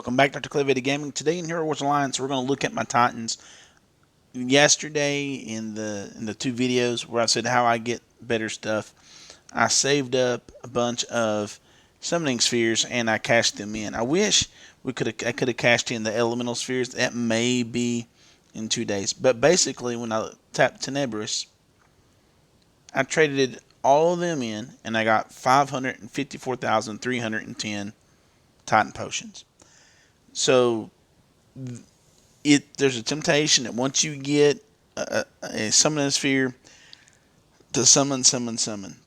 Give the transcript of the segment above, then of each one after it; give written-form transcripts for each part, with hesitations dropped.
Welcome back, Dr. Clay Video Gaming. Today in Hero Wars Alliance, we're going to look at my Titans. Yesterday, in the two videos where I said how I get better stuff, I saved up a bunch of summoning spheres and I cashed them in. I wish I could have cashed in the elemental spheres. That may be in 2 days. But basically, when I tapped Tenebris, I traded all of them in, and I got 554,310 Titan potions. So there's a temptation that once you get a summoning sphere to summon,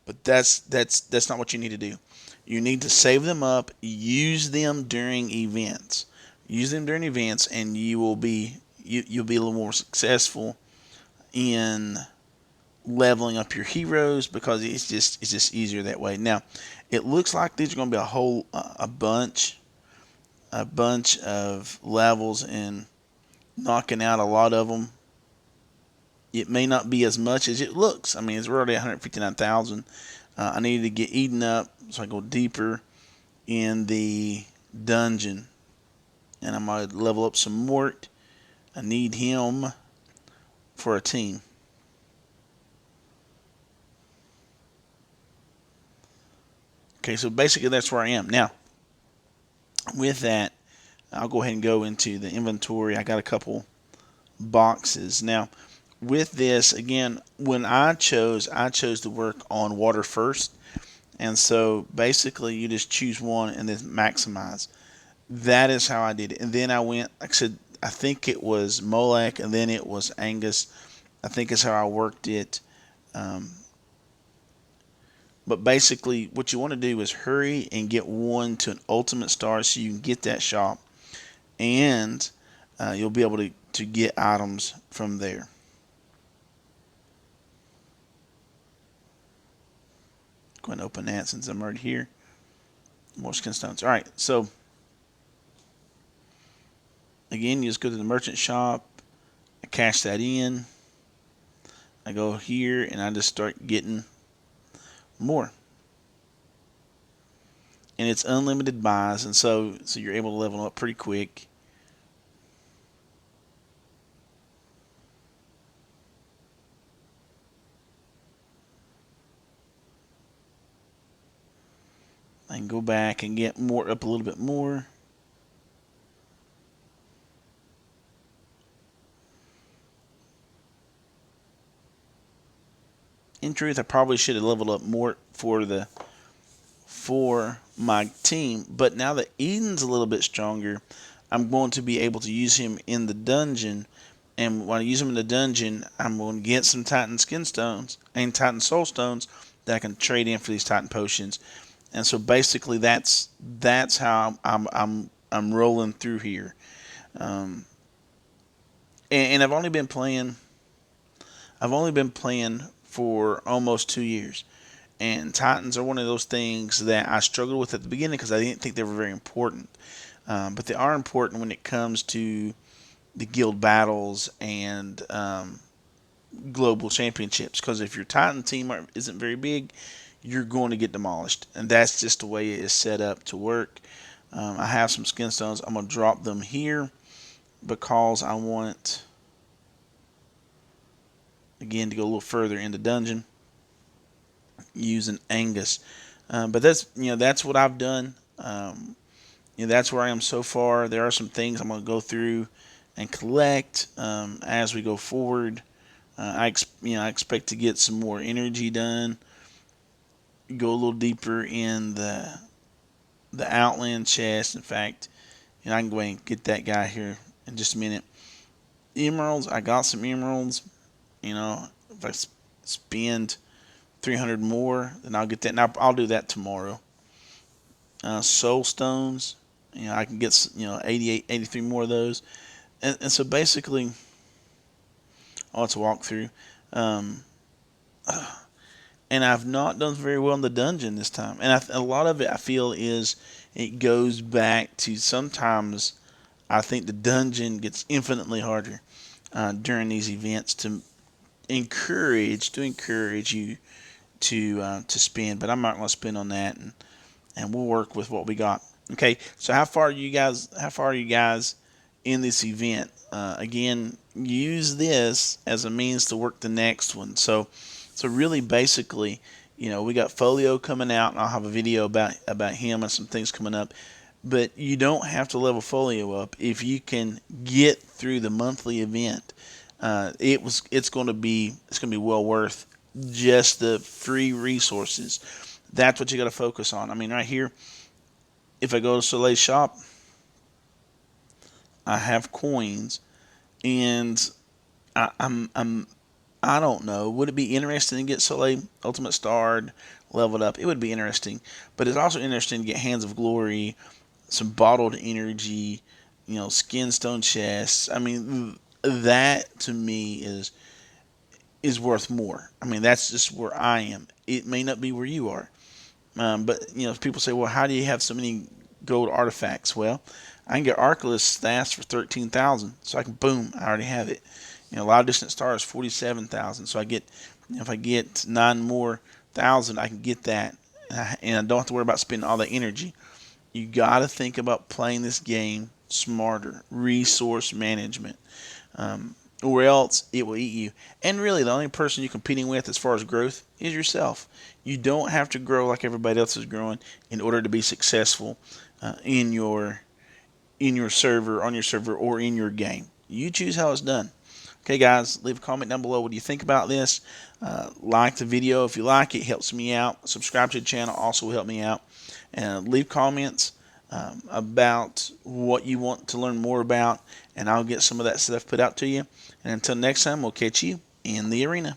but that's not what you need to do. You need to save them up, use them during events, and you'll be a little more successful in leveling up your heroes because it's just easier that way. Now, it looks like these are going to be a bunch of levels and knocking out a lot of them. It may not be as much as it looks. I mean, it's already 159,000. I needed to get Eden up, so I go deeper in the dungeon, and I'm gonna level up some Mort. I need him for a team. Okay, so basically that's where I am now. With that, I'll go ahead and go into the inventory. I got a couple boxes now. With this, again, when I chose to work on water first, and so basically you just choose one and then maximize. That is how I did it. And then I went, like I said, I think it was Molech and then it was Angus. I think is how I worked it. But basically, what you want to do is hurry and get one to an ultimate star so you can get that shop, and you'll be able to get items from there. Go ahead and open that since I'm right here. More skin stones. All right, so again, you just go to the merchant shop. I cash that in. I go here and I just start getting more. And it's unlimited buys, and so you're able to level up pretty quick. I can go back and get more up a little bit more. In truth, I probably should have leveled up more for my team, but now that Eden's a little bit stronger, I'm going to be able to use him in the dungeon. And when I use him in the dungeon, I'm going to get some Titan Skin Stones and Titan Soul Stones that I can trade in for these Titan Potions. And so basically, that's how I'm rolling through here. And I've only been playing for almost 2 years. And Titans are one of those things that I struggled with at the beginning because I didn't think they were very important. But they are important when it comes to the guild battles and global championships. Because if your Titan team isn't very big, you're going to get demolished. And that's just the way it is set up to work. I have some skin stones. I'm going to drop them here because I want, again, to go a little further in the dungeon using Angus. But that's what I've done. That's where I am so far. There are some things I'm going to go through and collect as we go forward. I expect to get some more energy done. Go a little deeper in the Outland chest. In fact, I can go ahead and get that guy here in just a minute. Emeralds, I got some emeralds. If I spend 300 more, then I'll get that. Now I'll do that tomorrow. Soul stones, I can get 88, 83 more of those, and so basically, let's walk through. And I've not done very well in the dungeon this time, and a lot of it I feel is it goes back to sometimes I think the dungeon gets infinitely harder during these events to encourage you to spend, but I'm not going to spend on that, and we'll work with what we got. Okay, so how far are you guys? How far are you guys in this event? Again, use this as a means to work the next one. So really, basically, we got Folio coming out, and I'll have a video about him and some things coming up. But you don't have to level Folio up if you can get through the monthly event. It's going to be well worth just the free resources. That's what you got to focus on. I mean, right here, if I go to Soleil's shop, I have coins, and I don't know. Would it be interesting to get Soleil Ultimate Starred leveled up? It would be interesting, but it's also interesting to get Hands of Glory, some bottled energy, skin stone chests. I mean, that to me is worth more. I mean, that's just where I am. It may not be where you are, but if people say, well, how do you have so many gold artifacts? Well, I can get Arcalus stats for 13,000, so I can boom, I already have it. A lot of distant stars 47,000, so I get if I get 9 more thousand, I can get that, and I don't have to worry about spending all that energy. You got to think about playing this game smarter, resource management, or else it will eat you. And really, the only person you're competing with as far as growth is yourself. You don't have to grow like everybody else is growing in order to be successful in your server, on your server, or in your game. You choose how it's done. Okay, guys, leave a comment down below. What do you think about this? Like the video if you like it. Helps me out. Subscribe to the channel also will help me out. And leave comments about what you want to learn more about, and I'll get some of that stuff put out to you. And until next time, we'll catch you in the arena.